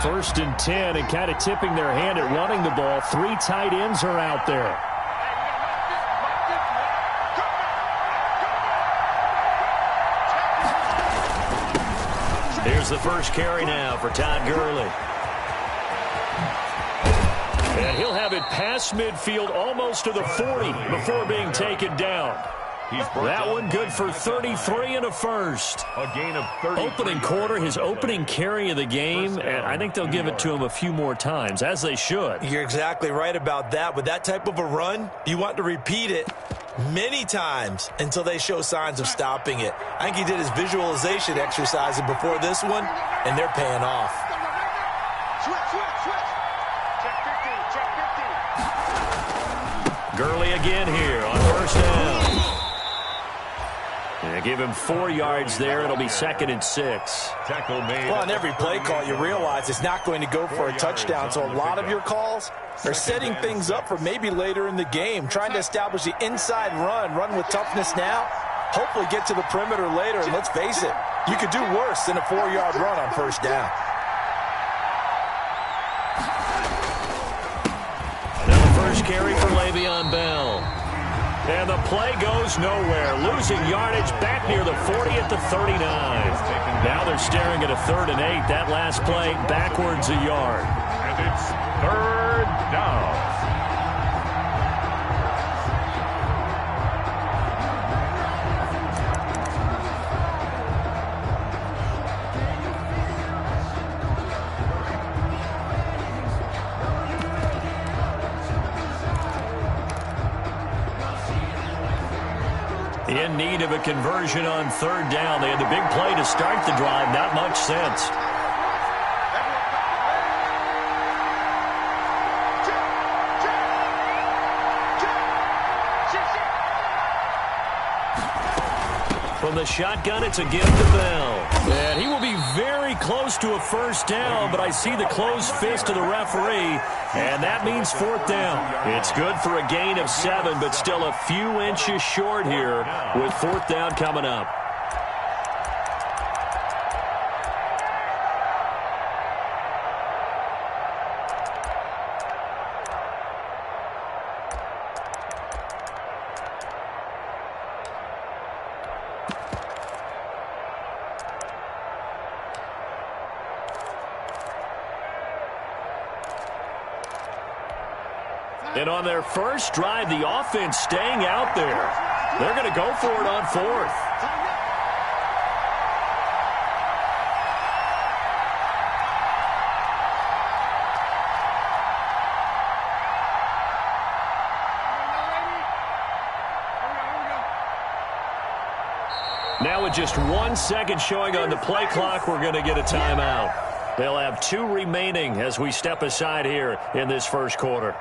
1st and 10, and kind of tipping their hand at running the ball. 3 tight ends are out there. Here's the first carry now for Todd Gurley. And he'll have it past midfield almost to the 40 before being taken down. That one good for 33 and a first. A gain of 30. Opening quarter, his opening carry of the game, and I think they'll give it to him a few more times, as they should. You're exactly right about that. With that type of a run, you want to repeat it many times until they show signs of stopping it. I think he did his visualization exercises before this one, and they're paying off. Gurley again here on 1st down. And give him 4 yards there. It'll be 2nd and 6. Tackle made. Well, on every play call, you realize it's not going to go for a touchdown. So a lot of your calls are setting things up for maybe later in the game, trying to establish the inside run with toughness now, hopefully get to the perimeter later. And let's face it, you could do worse than a 4-yard run on 1st down. Now the first carry for Le'Veon Bell. And the play goes nowhere. Losing yardage back near the 40 at the 39. Now they're staring at a 3rd and 8. That last play backwards a yard. And it's 3rd down. In need of a conversion on 3rd down. They had the big play to start the drive. Not much sense. From the shotgun, it's a gift to Bell. And he will be very close to a 1st down, but I see the closed fist of the referee, and that means 4th down. It's good for a gain of 7, but still a few inches short here with 4th down coming up. And on their first drive, the offense staying out there. They're going to go for it on 4th. Now with just 1 second showing on the play clock, we're going to get a timeout. They'll have 2 remaining as we step aside here in this first quarter.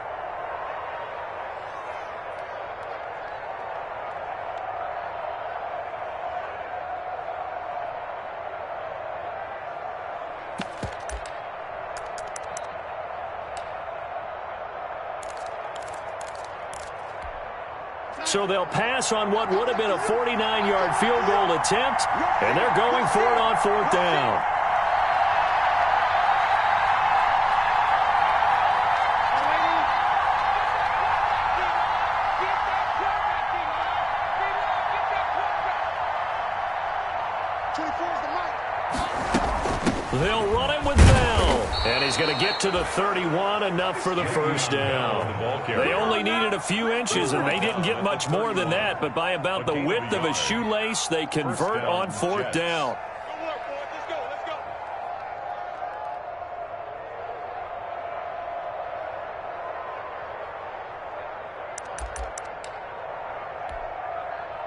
So they'll pass on what would have been a 49-yard field goal attempt, and they're going for it on 4th down. They'll run it with Bell, and he's going to get to the 31, enough for the 1st down. They only needed a few inches, and they didn't get much more than that, but by about the width of a shoelace, they convert on 4th down.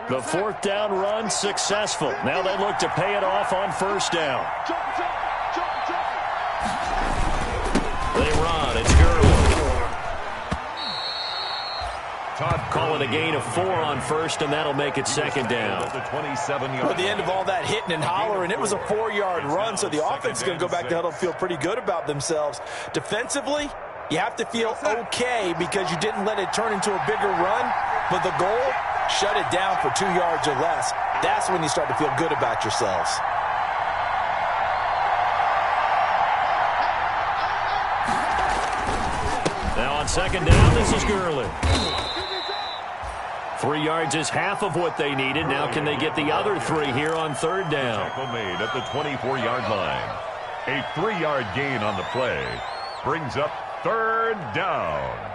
The 4th down run successful. Now they look to pay it off on 1st down. They run. It's Gurley. Call it a gain of 4 on 1st, and that'll make it 2nd down. Well, at the end of all that hitting and hollering, it was a 4-yard run, so the offense is going to go back to huddle and feel pretty good about themselves. Defensively, you have to feel okay because you didn't let it turn into a bigger run, but the goal, shut it down for 2 yards or less. That's when you start to feel good about yourselves. On second down, this is Gurley. 3 yards is half of what they needed. Now can they get the other 3 here on third down? Tackle made at the 24-yard line. A 3-yard gain on the play brings up third down.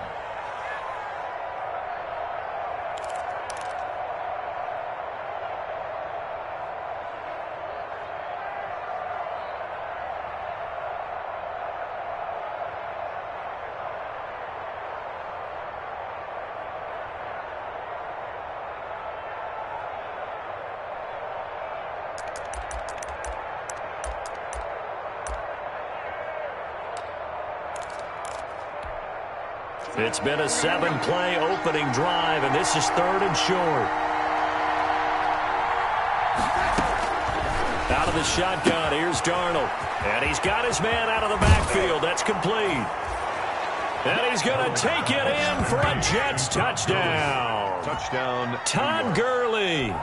It's been a 7-play opening drive, and this is third and short. Out of the shotgun, here's Darnold. And he's got his man out of the backfield. That's complete. And he's going to take it in for a Jets touchdown. Touchdown. Todd Gurley.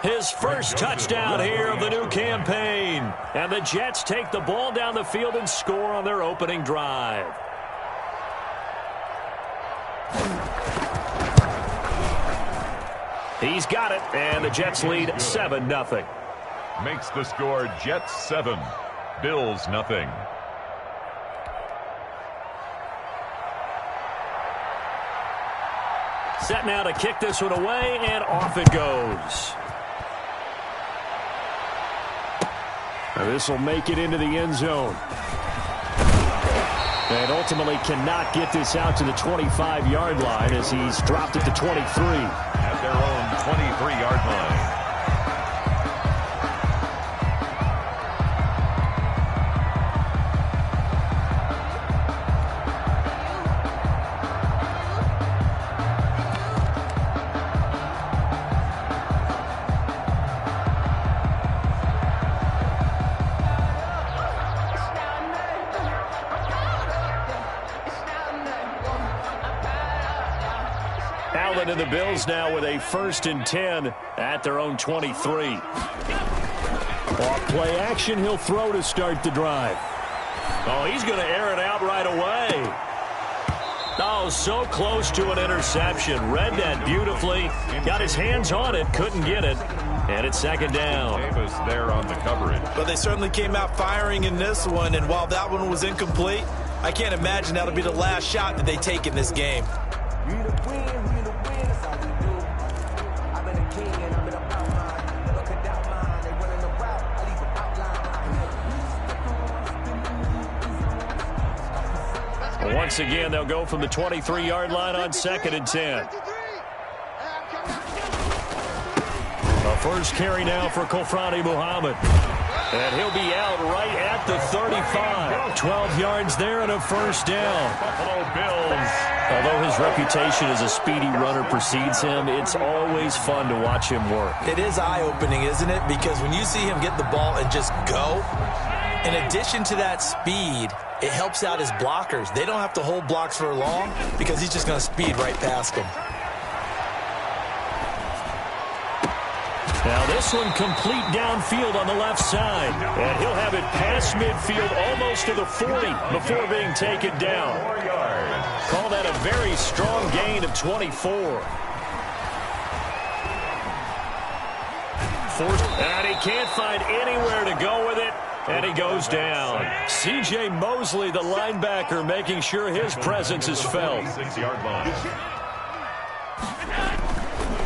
His first touchdown here of the new campaign. And the Jets take the ball down the field and score on their opening drive. He's got it, and the Jets lead 7-0. Makes the score Jets 7, Bills nothing. Set now to kick this one away, and off it goes. This will make it into the end zone. And ultimately cannot get this out to the 25-yard line as he's dropped it to 23. At their own 23-yard line. And the Bills now with a 1st and 10 at their own 23. Off play action, he'll throw to start the drive. Oh, he's going to air it out right away. Oh, so close to an interception. Read that beautifully. Got his hands on it, couldn't get it. And it's second down. Davis there on the coverage. But they certainly came out firing in this one, and while that one was incomplete, I can't imagine that'll be the last shot that they take in this game. Once again, they'll go from the 23-yard line on 2nd and 10. A first carry now for Kofrani Muhammad. And he'll be out right at the 35. 12 yards there and a first down. Buffalo Bills. Although his reputation as a speedy runner precedes him, it's always fun to watch him work. It is eye-opening, isn't it? Because when you see him get the ball and just go, in addition to that speed, it helps out his blockers. They don't have to hold blocks for long because he's just going to speed right past them. Now this one complete downfield on the left side. And he'll have it past midfield almost to the 40 before being taken down. Call that a very strong gain of 24. And he can't find anywhere to go with it. And he goes down. C.J. Mosley, the linebacker, making sure his presence is felt. 6-yard line.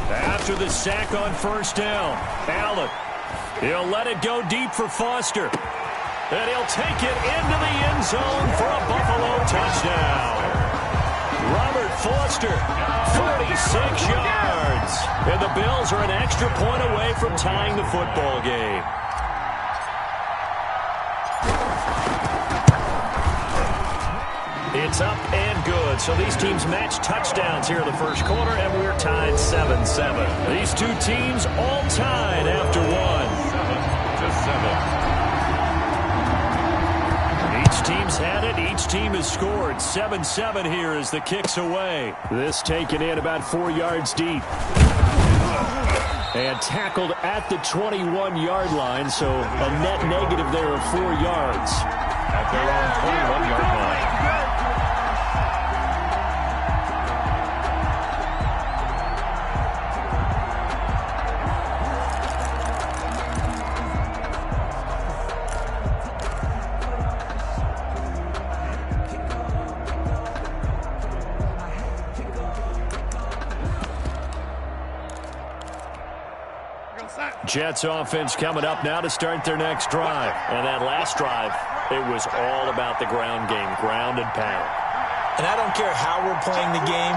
After the sack on first down, Allen. He'll let it go deep for Foster. And he'll take it into the end zone for a Buffalo touchdown. Robert Foster, 46 yards. And the Bills are an extra point away from tying the football game. It's up and good. So these teams match touchdowns here in the first quarter, and we're tied 7-7. These two teams all tied after one. 7-7. Each team's had it. Each team has scored. 7-7 here as the kick's away. This taken in about 4 yards deep. And tackled at the 21-yard line, so a net negative there of 4 yards. At their own 21-yard line. Jets offense coming up now to start their next drive. And that last drive, it was all about the ground game, ground and pound. And I don't care how we're playing the game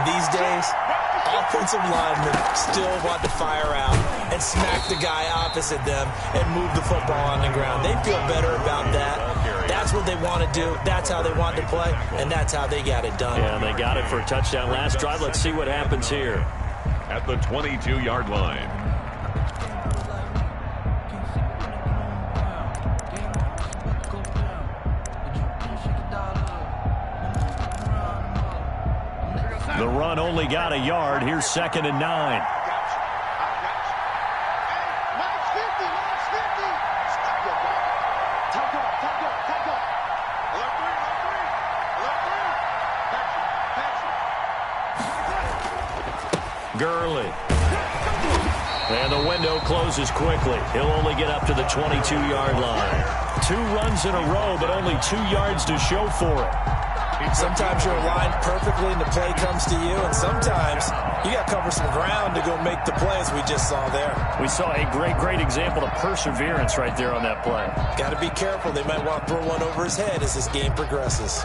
these days, offensive linemen still want to fire out and smack the guy opposite them and move the football on the ground. They feel better about that. That's what they want to do. That's how they want to play, and that's how they got it done. Yeah, they got it for a touchdown last drive. Let's see what happens here. At the 22-yard line. The run only got a yard. Here's 2nd and 9. Gurley. And the window closes quickly. He'll only get up to the 22-yard line. 2 runs in a row, but only 2 yards to show for it. Sometimes you're aligned perfectly and the play comes to you, and sometimes you got to cover some ground to go make the play, as we just saw there. We saw a great example of perseverance right there on that play. Got to be careful. They might want to throw one over his head as this game progresses.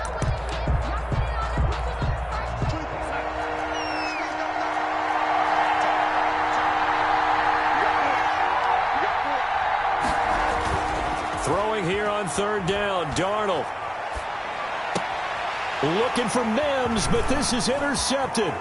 Throwing here on 3rd down, Darnold. Looking for Mims, but this is intercepted.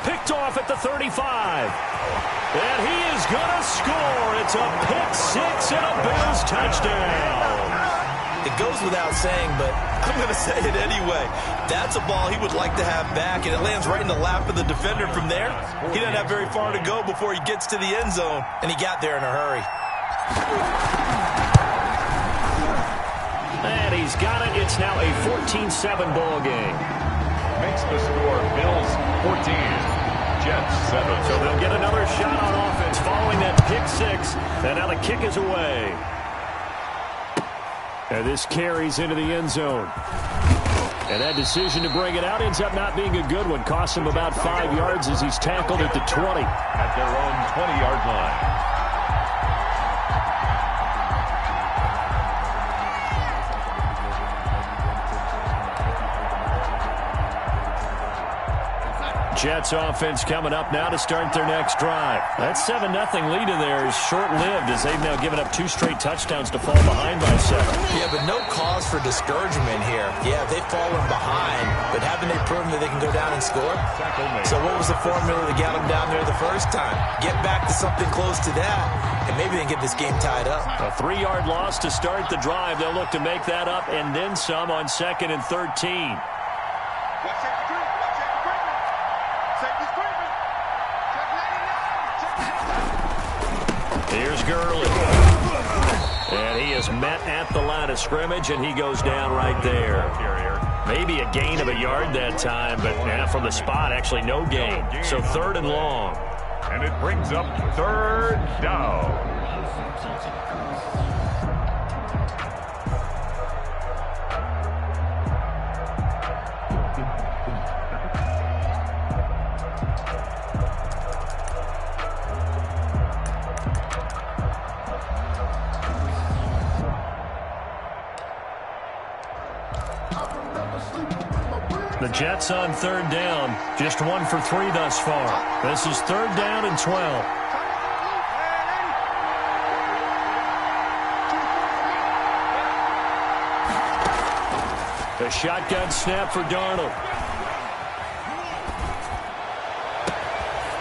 Picked off at the 35. And he is going to score. It's a pick-6 and a Bills touchdown. It goes without saying, but I'm going to say it anyway. That's a ball he would like to have back, and it lands right in the lap of the defender from there. He doesn't have very far to go before he gets to the end zone, and he got there in a hurry. And he's got it. It's now a 14-7 ball game. Makes the score Bills 14, Jets 7. So they'll get another shot on offense following that pick-6. And now the kick is away. And this carries into the end zone. And that decision to bring it out ends up not being a good one. Costs him about 5 yards as he's tackled at the 20. At their own 20-yard line. Jets offense coming up now to start their next drive. That 7-0 lead in there is short-lived as they've now given up 2 straight touchdowns to fall behind by 7. Yeah, but no cause for discouragement here. Yeah, they've fallen behind, but haven't they proven that they can go down and score? So what was the formula that got them down there the first time? Get back to something close to that, and maybe they can get this game tied up. A 3-yard loss to start the drive. They'll look to make that up and then some on 2nd and 13. Here's Gurley. And he is met at the line of scrimmage, and he goes down right there. Maybe a gain of a yard that time, but from the spot, actually no gain. So 3rd and long. And it brings up 3rd down. The Jets on 3rd down, just 1 for 3 thus far. This is 3rd down and 12. The shotgun snap for Darnold.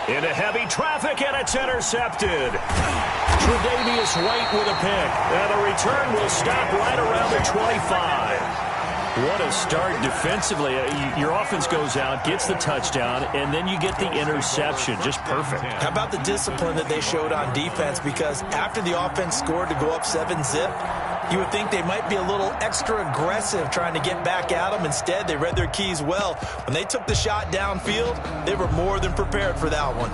Into heavy traffic, and it's intercepted. Tre'Davious White with a pick. And the return will stop right around the 25. What a start defensively. Your offense goes out, gets the touchdown, and then you get the interception. Just perfect. How about the discipline that they showed on defense? Because after the offense scored to go up 7-zip, you would think they might be a little extra aggressive trying to get back at them. Instead, they read their keys well. When they took the shot downfield, they were more than prepared for that one.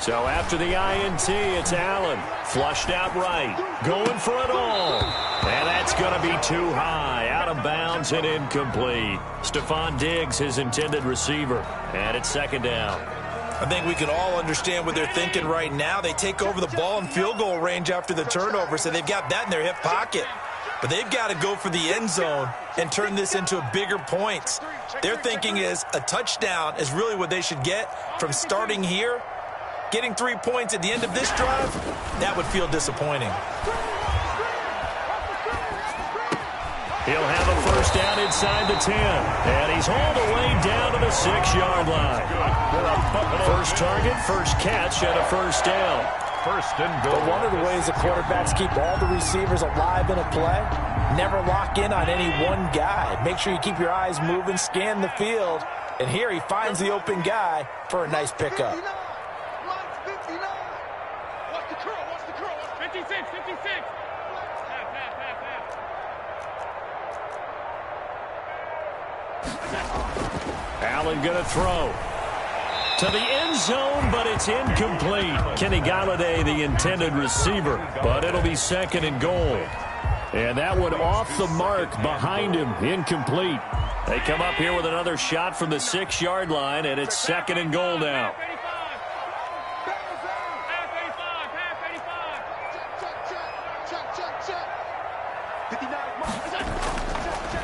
So after the INT, it's Allen. Flushed out right. Going for it all. And that's going to be too high. Out of bounds and incomplete. Stephon Diggs, his intended receiver. And it's second down. I think we can all understand what they're thinking right now. They take over the ball in field goal range after the turnover, so they've got that in their hip pocket. But they've got to go for the end zone and turn this into bigger points. Their thinking is a touchdown is really what they should get from starting here. Getting 3 points at the end of this drive, that would feel disappointing. He'll have a first down inside the 10. And he's hauled away down to the 6-yard line. First target, first catch, and a first down. First and goal. But one of the ways the quarterbacks keep all the receivers alive in a play, never lock in on any one guy. Make sure you keep your eyes moving, scan the field. And here he finds the open guy for a nice pickup. 56. Allen going to throw to the end zone, but it's incomplete. Kenny Galladay, the intended receiver, but it'll be second and goal. And that one off the mark behind him, incomplete. They come up here with another shot from the 6-yard line, and it's second and goal now.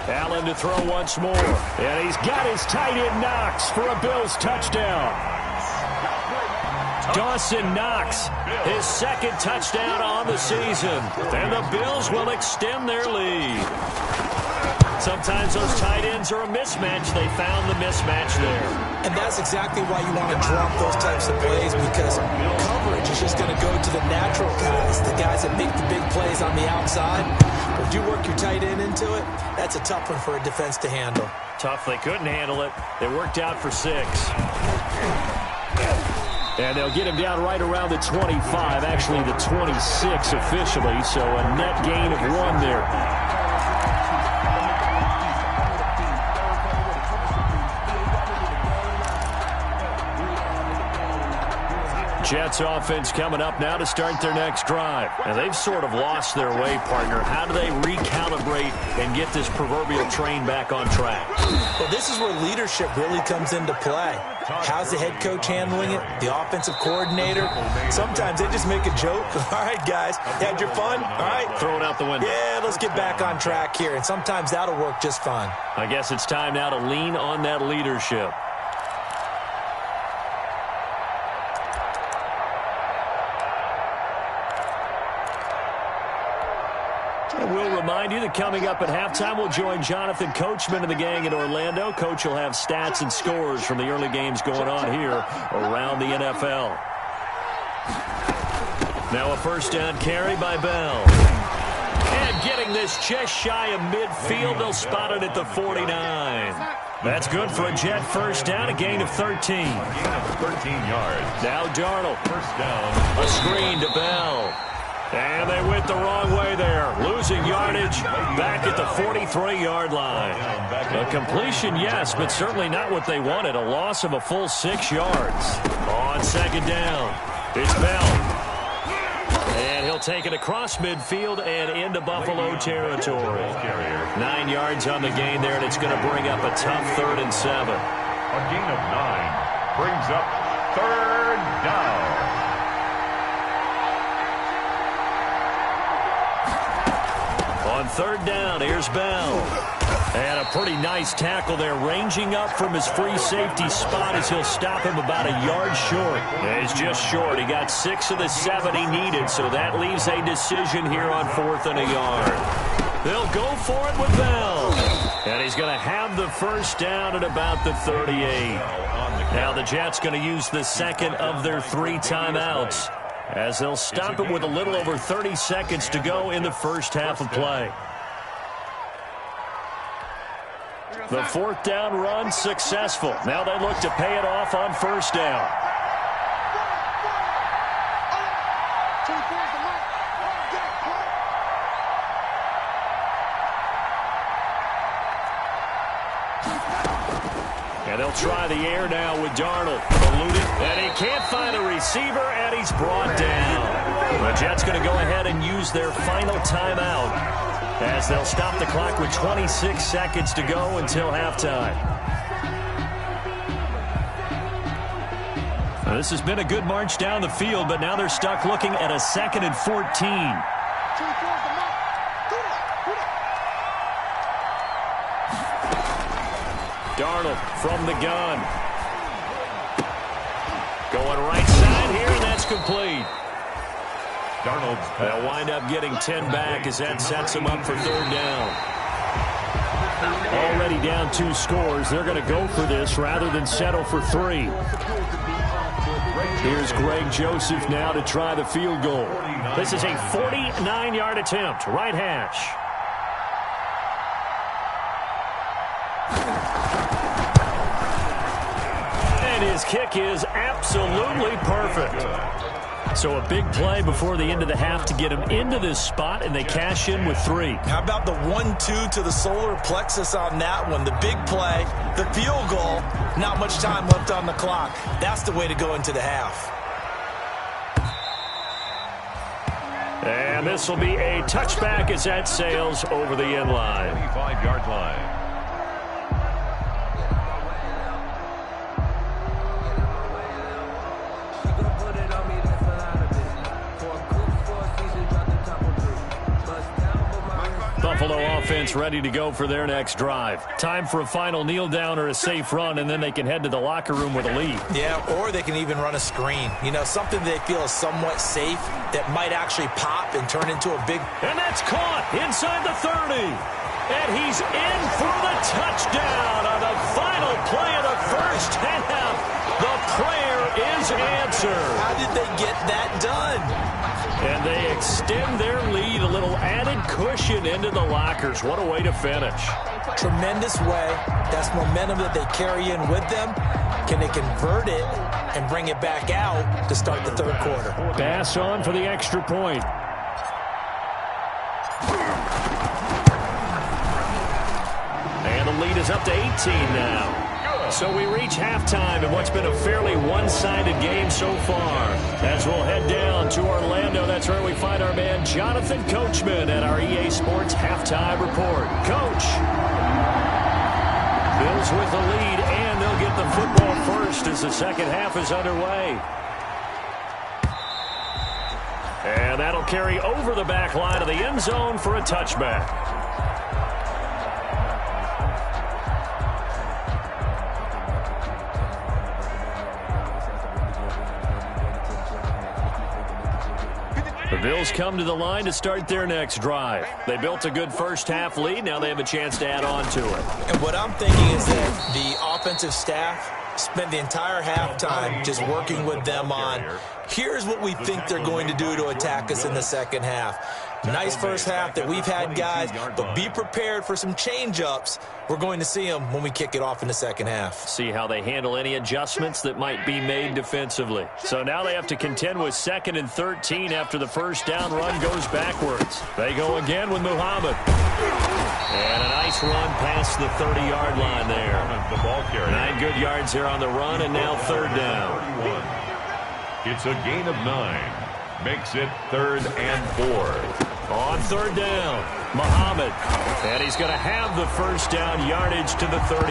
Allen to throw once more. And he's got his tight end Knox for a Bills touchdown. Dawson Knox, his second touchdown on the season. And the Bills will extend their lead. Sometimes those tight ends are a mismatch. They found the mismatch there. And that's exactly why you want to drop those types of plays, because coverage is just going to go to the natural guys, the guys that make the big plays on the outside. But if you work your tight end into it, that's a tough one for a defense to handle. Tough. They couldn't handle it. They worked out for 6. And they'll get him down right around the 25, actually the 26 officially, so a net gain of 1 there. Jets offense coming up now to start their next drive. And they've sort of lost their way, partner. How do they recalibrate and get this proverbial train back on track? Well, this is where leadership really comes into play. How's the head coach handling it? The offensive coordinator? Sometimes they just make a joke. All right, guys, you had your fun? All right. Throw it out the window. Yeah, let's get back on track here. And sometimes that'll work just fine. I guess it's time now to lean on that leadership. We'll remind you that coming up at halftime, we'll join Jonathan Coachman and the gang in Orlando. Coach will have stats and scores from the early games going on here around the NFL. Now a first down carry by Bell. And getting this just shy of midfield, they'll spot it at the 49. That's good for a Jet first down, a gain of 13. Gain of 13 yards. Now Darnold. First down. A screen to Bell. And they went the wrong way there. Losing yardage back at the 43-yard line. A completion, yes, but certainly not what they wanted. A loss of a full 6 yards. On second down, it's Bell. And he'll take it across midfield and into Buffalo territory. 9 yards on the gain there, and it's going to bring up a tough 3rd and 7. A gain of 9 brings up 3rd down. On 3rd down, here's Bell. And a pretty nice tackle there, ranging up from his free safety spot as he'll stop him about a yard short. Yeah, he's just short. He got 6 of the 7 he needed, so that leaves a decision here on 4th and a yard. They'll go for it with Bell. And he's going to have the first down at about the 38. Now the Jets going to use the second of their 3 timeouts, as they'll stop it with a little over 30 seconds to go in the first half of play. The 4th down run successful. Now they look to pay it off on first down. And they'll try the air now with Darnold. Eluded, and he can't find a receiver, and he's brought down. The Jets going to go ahead and use their final timeout as they'll stop the clock with 26 seconds to go until halftime. Now, this has been a good march down the field, but now they're stuck looking at a 2nd and 14. Darnold from the gun. Going right side here, and that's complete. They'll wind up getting 10 back as that sets them up for 3rd down. Already down 2 scores. They're going to go for this rather than settle for 3. Here's Greg Joseph now to try the field goal. This is a 49-yard attempt, right hash. His kick is absolutely perfect. So a big play before the end of the half to get him into this spot, and they cash in with 3. How about the 1-2 to the solar plexus on that one? The big play, the field goal, not much time left on the clock. That's the way to go into the half. And this will be a touchback as that sails over the end line. 25-yard line. Buffalo offense ready to go for their next drive. Time for a final kneel down or a safe run, and then they can head to the locker room with a lead. Yeah, or they can even run a screen. You know, something they feel is somewhat safe that might actually pop and turn into a big... And that's caught inside the 30. And he's in for the touchdown on the final play of the first half. The prayer is answered. How did they get that done? And they extend their lead, a little added cushion into the lockers. What a way to finish. Tremendous way. That's momentum that they carry in with them. Can they convert it and bring it back out to start the 3rd quarter? Pass on for the extra point. And the lead is up to 18 now. So we reach halftime in what's been a fairly one-sided game so far. As we'll head down to Orlando, that's where we find our man Jonathan Coachman at our EA Sports Halftime Report. Coach. Bills with the lead, and they'll get the football first as the second half is underway. And that'll carry over the back line of the end zone for a touchback. The Bills come to the line to start their next drive. They built a good first half lead. Now they have a chance to add on to it. And what I'm thinking is that the offensive staff spent the entire halftime just working with them on, here's what we think they're going to do to attack us in the second half. Nice first half that we've had, guys, but be prepared for some change-ups. We're going to see them when we kick it off in the second half. See how they handle any adjustments that might be made defensively. So now they have to contend with 2nd and 13 after the first down run goes backwards. They go again with Muhammad. And a nice run past the 30-yard line there. 9 good yards there on the run, and now 3rd down. It's a gain of 9. Makes it 3rd and 4. On 3rd down, Muhammad. And he's going to have the first down yardage to the 35.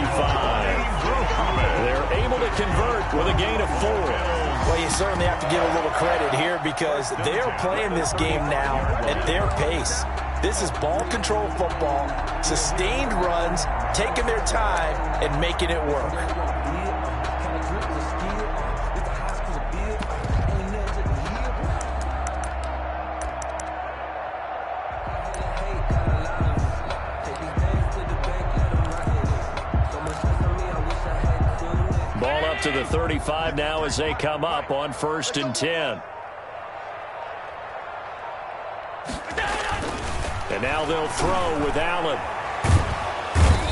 They're able to convert with a gain of 4. Well, you certainly have to give a little credit here because they're playing this game now at their pace. This is ball control football, sustained runs, taking their time and making it work. Ball up to the 35 now as they come up on 1st and 10. And now they'll throw with Allen.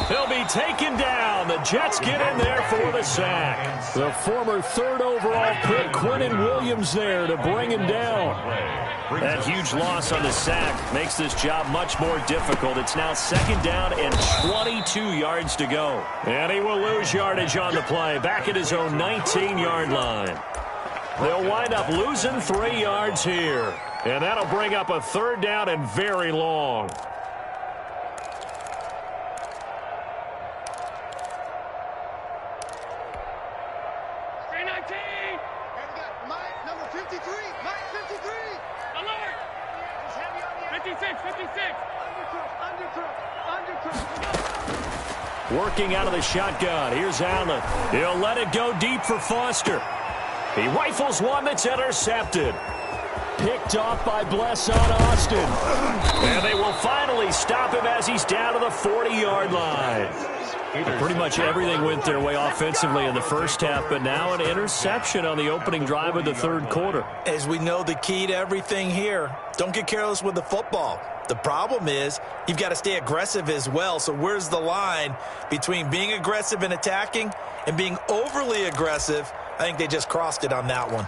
He'll be taken down. The Jets get in there for the sack. The former third overall pick, Quinnen Williams, there to bring him down. That huge loss on the sack makes this job much more difficult. It's now 2nd down and 22 yards to go. And he will lose yardage on the play, back at his own 19-yard line. They'll wind up losing 3 yards here. And that'll bring up a 3rd down and very long. Working out of the shotgun. Here's Allen. He'll let it go deep for Foster. He rifles one that's intercepted. Picked off by Bless on Austin. And they will finally stop him as he's down to the 40-yard line. Pretty much everything went their way offensively in the first half, but now an interception on the opening drive of the 3rd quarter. As we know, the key to everything here, don't get careless with the football. The problem is you've got to stay aggressive as well. So where's the line between being aggressive and attacking and being overly aggressive? I think they just crossed it on that one.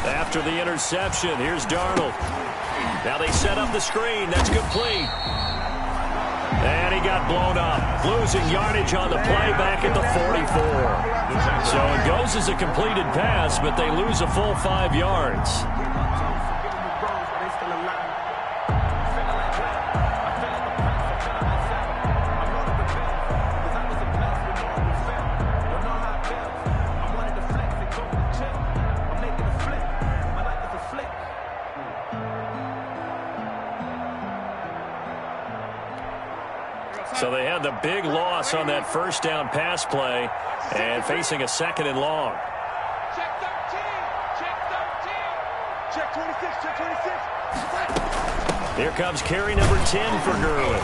After the interception, here's Darnold. Now they set up the screen. That's complete. And he got blown up, losing yardage on the play back at the 44. So it goes as a completed pass, but they lose a full 5 yards. So they had the big loss on that 1st down pass play and facing a 2nd and long. Check 13. Check 13. Check 26. Check 26. Here comes carry number 10 for Gurley.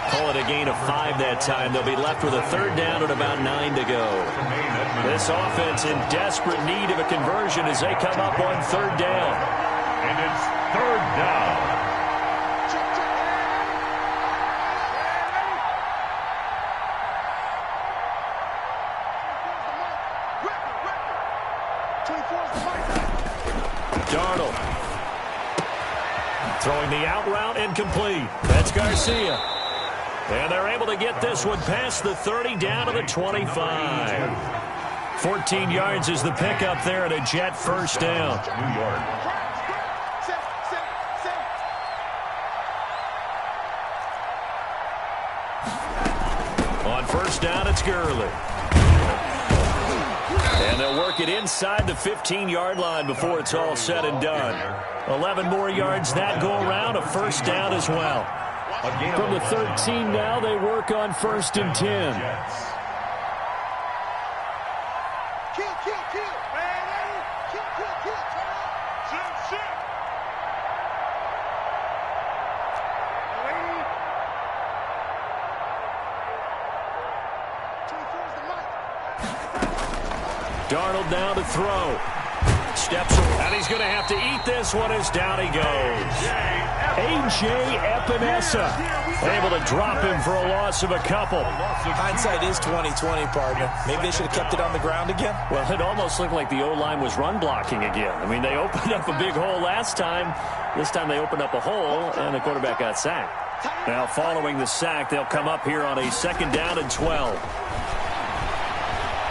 Call it a gain of 5 that time. They'll be left with a 3rd down and about 9 to go. This offense in desperate need of a conversion as they come up on 3rd down. And it's 3rd down. Darnold throwing the out route incomplete. That's Garcia. And they're able to get this one past the 30 down to the 25. 14 yards is the pickup there and a Jet 1st down. New York. On 1st down, it's Gurley. And they'll work it inside the 15-yard line before it's all said and done. 11 more yards that go around, a 1st down as well. From the 13 now, they work on 1st and 10. Darnold now to throw. Steps and he's going to have to eat this one as down he goes. A.J. Epinesa able to drop him for a loss of a couple. Hindsight is 20/20, partner. Maybe they should have kept it on the ground again. Well, it almost looked like the O-line was run blocking again. I mean, they opened up a big hole last time. This time they opened up a hole, and the quarterback got sacked. Now, following the sack, they'll come up here on a 2nd down and 12.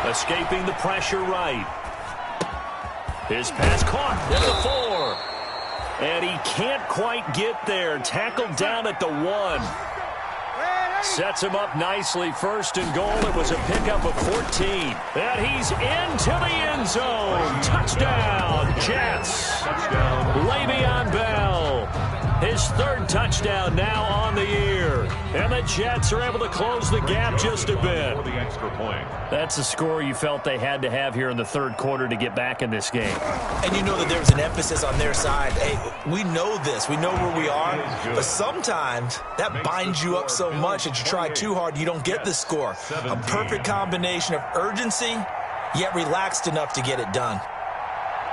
Escaping the pressure right. His pass caught at the 4. And he can't quite get there. Tackled down at the 1. Sets him up nicely. 1st and goal. It was a pickup of 14. And he's into the end zone. Touchdown, Jets. Le'Veon Bell. His his third touchdown now on the year. And the Jets are able to close the gap just a bit. For the extra point. That's a score you felt they had to have here in the third quarter to get back in this game. And you know that there's an emphasis on their side. Hey, we know this. We know where we are. But sometimes that binds you up so much that you try too hard, you don't get the score. A perfect combination of urgency, yet relaxed enough to get it done.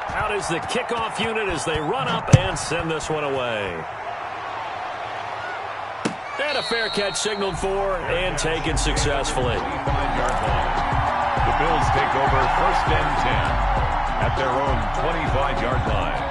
Out is the kickoff unit as they run up and send this one away. And a fair catch signaled for and taken successfully. 25-yard line. The Bills take over 1st and 10 at their own 25-yard line.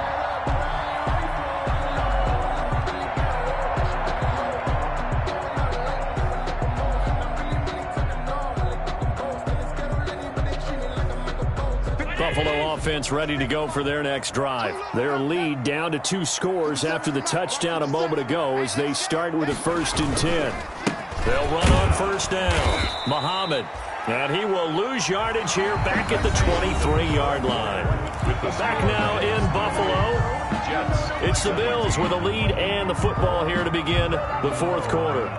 Buffalo offense ready to go for their next drive. Their lead down to 2 scores after the touchdown a moment ago as they start with a 1st and 10. They'll run on 1st down. Muhammad. And he will lose yardage here back at the 23-yard line. Back now in Buffalo. It's the Bills with a lead and the football here to begin the 4th quarter.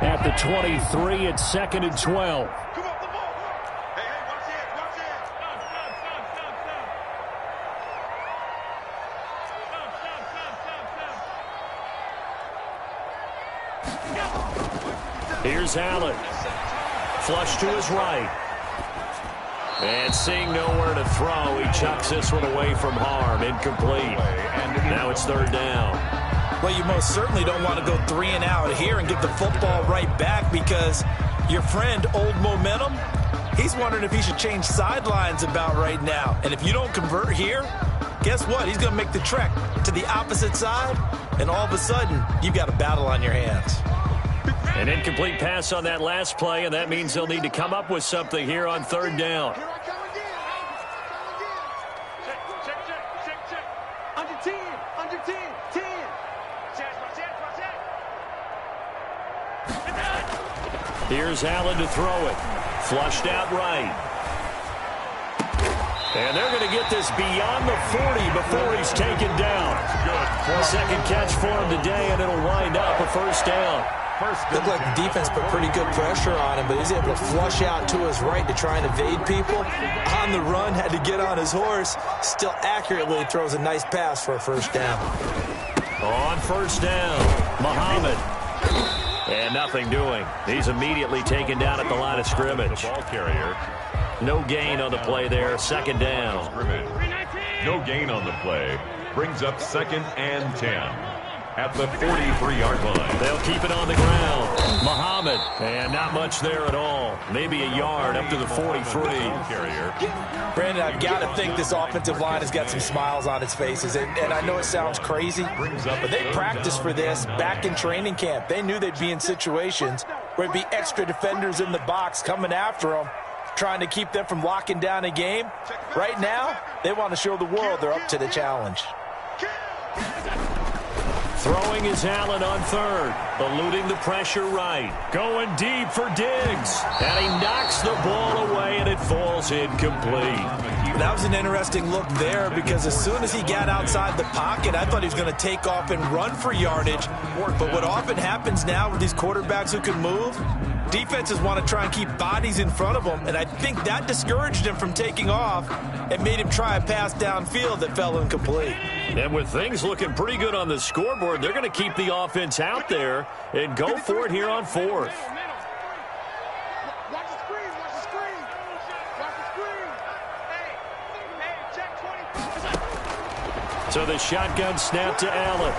At the 23, it's 2nd and 12. Come on, the ball. Hey, watch it, watch it. Stop. Here's Allen. Flush to his right. And seeing nowhere to throw, he chucks this one away from harm. Incomplete. Now it's 3rd down. Well, you most certainly don't want to go 3 and out here and get the football right back because your friend, Old Momentum, he's wondering if he should change sidelines about right now. And if you don't convert here, guess what? He's going to make the trek to the opposite side, and all of a sudden, you've got a battle on your hands. An incomplete pass on that last play, and that means they'll need to come up with something here on 3rd down. Here I come again. Check. Under 10. 10. Here's Allen to throw it. Flushed out right. And they're going to get this beyond the 40 before he's taken down. Second catch for him today, and it'll wind up a 1st down. Looked like the defense put pretty good pressure on him, but he's able to flush out to his right to try and evade people. On the run, had to get on his horse. Still accurately throws a nice pass for a 1st down. On 1st down, Muhammad. And nothing doing. He's immediately taken down at the line of scrimmage. Ball carrier. No gain on the play there. 2nd down. No gain on the play. Brings up 2nd and 10 at the 43-yard line. They'll keep it on the ground. Muhammad. And not much there at all. Maybe a yard up to the 43. Brandon, I've got to think this offensive line has got some smiles on its faces. And I know it sounds crazy, but they practiced for this back in training camp. They knew they'd be in situations where it'd be extra defenders in the box coming after them, trying to keep them from locking down a game. Right now, they want to show the world they're up to the challenge. Throwing is Allen on 3rd. Eluding the pressure right. Going deep for Diggs. And he knocks the ball away, and it falls incomplete. That was an interesting look there because as soon as he got outside the pocket, I thought he was going to take off and run for yardage. But what often happens now with these quarterbacks who can move, defenses want to try and keep bodies in front of them, and I think that discouraged him from taking off and made him try a pass downfield that fell incomplete. And with things looking pretty good on the scoreboard, they're going to keep the offense out there and go for it here on 4th. Watch the screen. Hey, check 20. So the shotgun snap to Allen.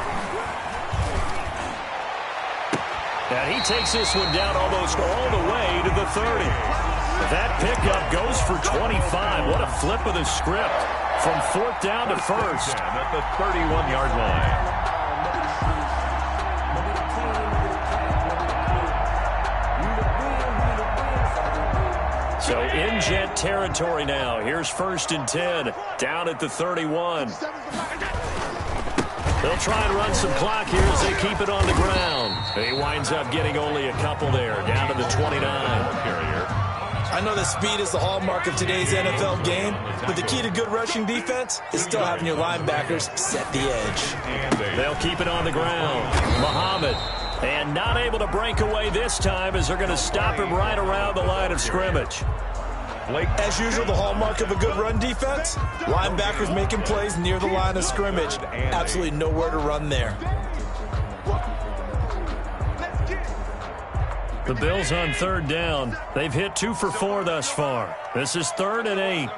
And he takes this one down almost all the way to the 30. That pickup goes for 25. What a flip of the script. From 4th down to 1st. At the 31-yard line. So in Jet territory now. Here's 1st and 10. Down at the 31. They'll try and run some clock here as they keep it on the ground. He winds up getting only a couple there. Down to the 29. Carrier. I know that speed is the hallmark of today's NFL game, but the key to good rushing defense is still having your linebackers set the edge. They'll keep it on the ground. Muhammad. And not able to break away this time as they're going to stop him right around the line of scrimmage. As usual, the hallmark of a good run defense, linebackers making plays near the line of scrimmage. Absolutely nowhere to run there. The Bills on third down. They've hit 2 for 4 thus far. This is 3rd and 8.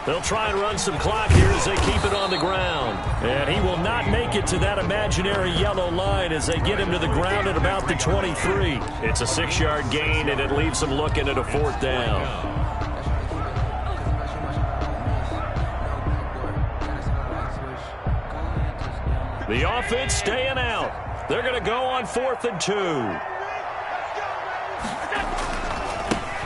They'll try and run some clock here as they keep it on the ground. And he will not make it to that imaginary yellow line as they get him to the ground at about the 23. It's a 6-yard gain, and it leaves them looking at a 4th down. The offense staying out. They're going to go on 4th and 2.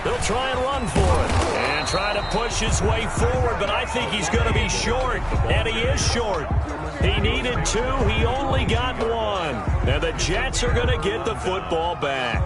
They'll try and run for it and try to push his way forward, but I think he's going to be short, and he is short. He needed 2. He only got 1. And the Jets are going to get the football back.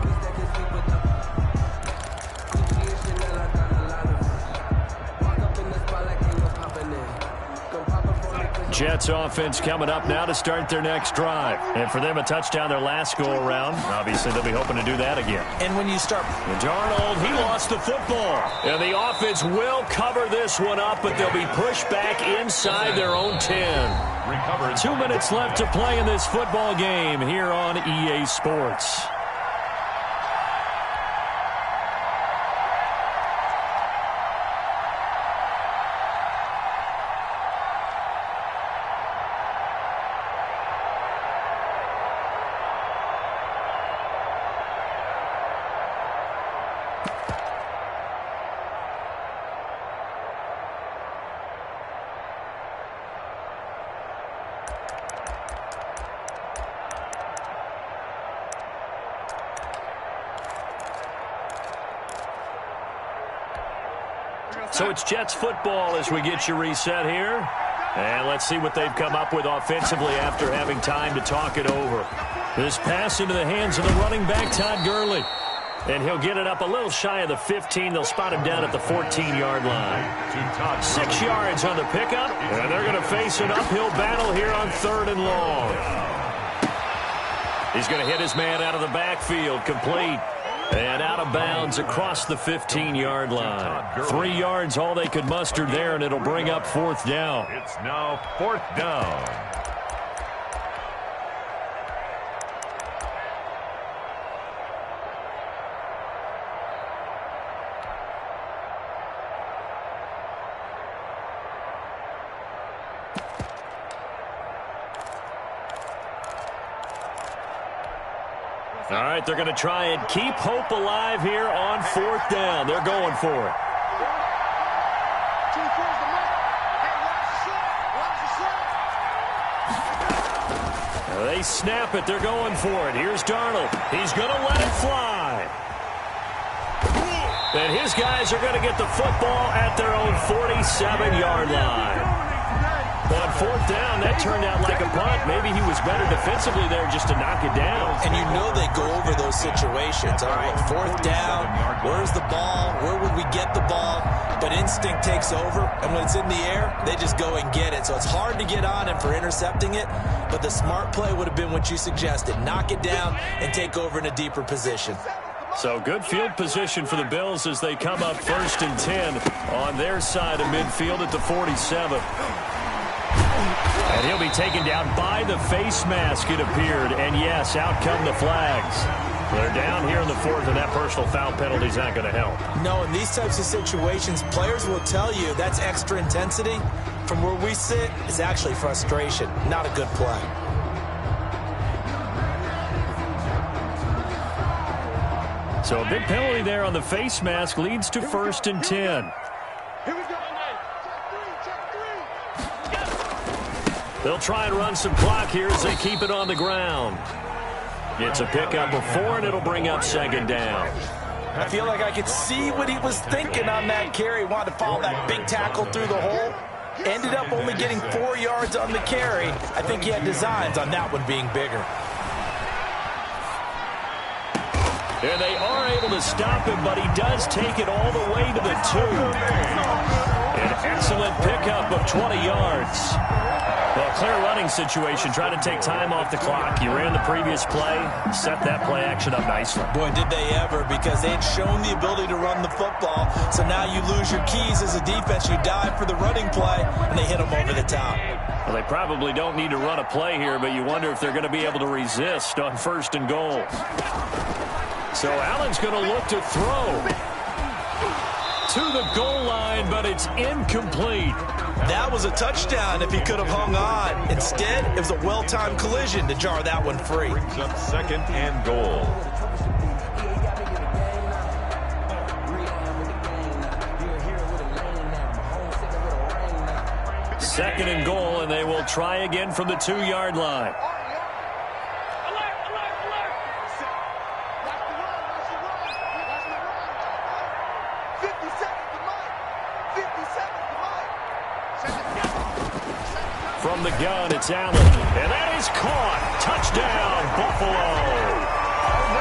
Jets offense coming up now to start their next drive. And for them, a touchdown their last go-around. Obviously, they'll be hoping to do that again. And when you start... And Darnold, he lost the football. And the offense will cover this one up, but they'll be pushed back inside their own 10. Recovered. 2 minutes left to play in this football game here on EA Sports. So it's Jets football as we get you reset here. And let's see what they've come up with offensively after having time to talk it over. This pass into the hands of the running back, Todd Gurley. And he'll get it up a little shy of the 15. They'll spot him down at the 14-yard line. 6 yards on the pickup. And they're going to face an uphill battle here on 3rd and long. He's going to hit his man out of the backfield, complete. And out of bounds across the 15-yard line. 3 yards, all they could muster there, and it'll bring up 4th down. It's now 4th down. All right, they're going to try and keep hope alive here on 4th down. They're going for it. They snap it. They're going for it. Here's Darnold. He's going to let it fly. And his guys are going to get the football at their own 47-yard line. On 4th down, that turned out like a punt. Maybe he was better defensively there just to knock it down. And you know they go over those situations. All right, 4th down, where's the ball? Where would we get the ball? But instinct takes over, and when it's in the air, they just go and get it. So it's hard to get on him for intercepting it, but the smart play would have been what you suggested. Knock it down and take over in a deeper position. So good field position for the Bills as they come up 1st and 10 on their side of midfield at the 47. And he'll be taken down by the face mask, it appeared. And, yes, out come the flags. They're down here in the 4th, and that personal foul penalty is not going to help. No, in these types of situations, players will tell you that's extra intensity. From where we sit, it's actually frustration, not a good play. So a big penalty there on the face mask leads to 1st and 10. They'll try and run some clock here as they keep it on the ground. It's a pickup of 4, and it'll bring up 2nd down. I feel like I could see what he was thinking on that carry. Wanted to follow that big tackle through the hole. Ended up only getting 4 yards on the carry. I think he had designs on that one being bigger. And they are able to stop him, but he does take it all the way to the 2. An excellent pickup of 20 yards. Well, clear running situation. Try to take time off the clock. You ran the previous play, set that play action up nicely. Boy, did they ever, because they had shown the ability to run the football. So now you lose your keys as a defense. You dive for the running play, and they hit them over the top. Well, they probably don't need to run a play here, but you wonder if they're going to be able to resist on 1st and goal. So Allen's going to look to throw to the goal line, but it's incomplete. That was a touchdown if he could have hung on. Instead, it was a well-timed collision to jar that one free. Brings up 2nd and goal. Second and goal, and they will try again from the 2-yard line. From the gun, it's Allen, and that is caught. Touchdown, Buffalo.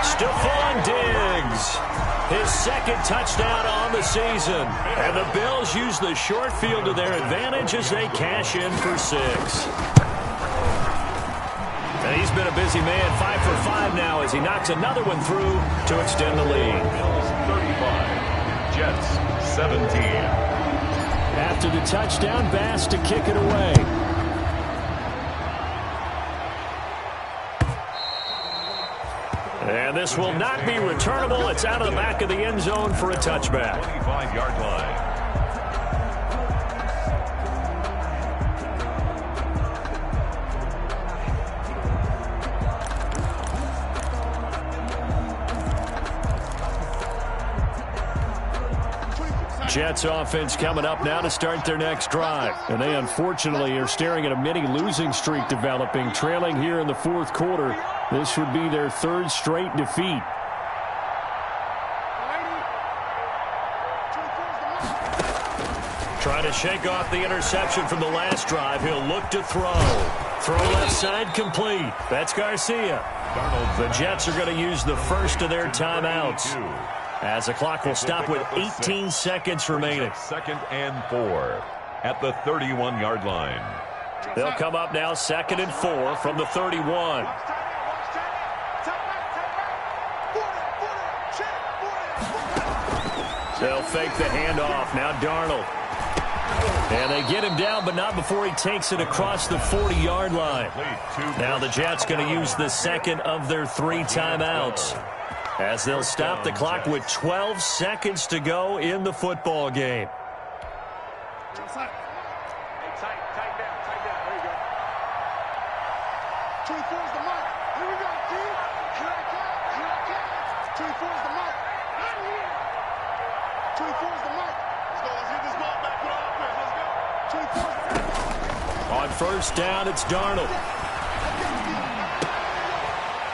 Stephon Diggs, his 2nd touchdown on the season. And the Bills use the short field to their advantage as they cash in for 6. And he's been a busy man, 5 for 5 now as he knocks another one through to extend the lead. Bills 35, Jets 17. After the touchdown, Bass to kick it away. And this will not be returnable. It's out of the back of the end zone for a touchback. 25-yard line. Jets offense coming up now to start their next drive. And they unfortunately are staring at a mini losing streak developing, trailing here in the 4th quarter. This would be their 3rd straight defeat. Trying to shake off the interception from the last drive. He'll look to throw. Throw left side complete. That's Garcia. The Jets are going to use the first of their timeouts, as the clock will stop with 18 seconds remaining. 2nd and 4 at the 31-yard line. They'll come up now 2nd and 4 from the 31. They'll fake the handoff. Now Darnold. And they get him down, but not before he takes it across the 40-yard line. Now the Jets going to use the 2nd of their 3 timeouts, as they'll stop the clock with 12 seconds to go in the football game. On 1st down, it's Darnold.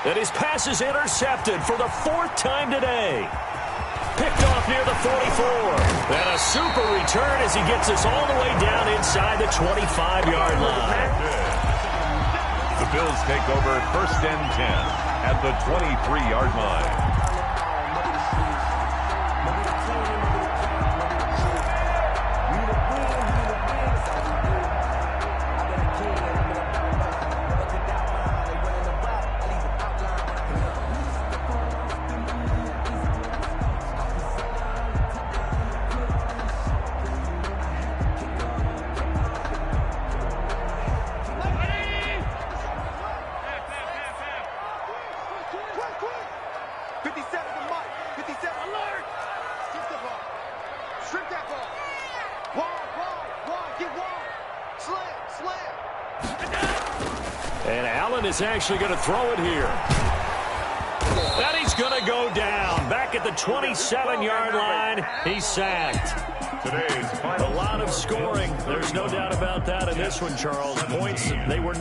And his pass is intercepted for the 4th time today. Picked off near the 44. And a super return as he gets us all the way down inside the 25-yard line. The Bills take over 1st and 10 at the 23-yard line. And Allen is actually going to throw it here. And he's going to go down. Back at the 27-yard line, he's sacked. Today's final. A lot of scoring. There's no doubt about that in this one, Charles. Points, they were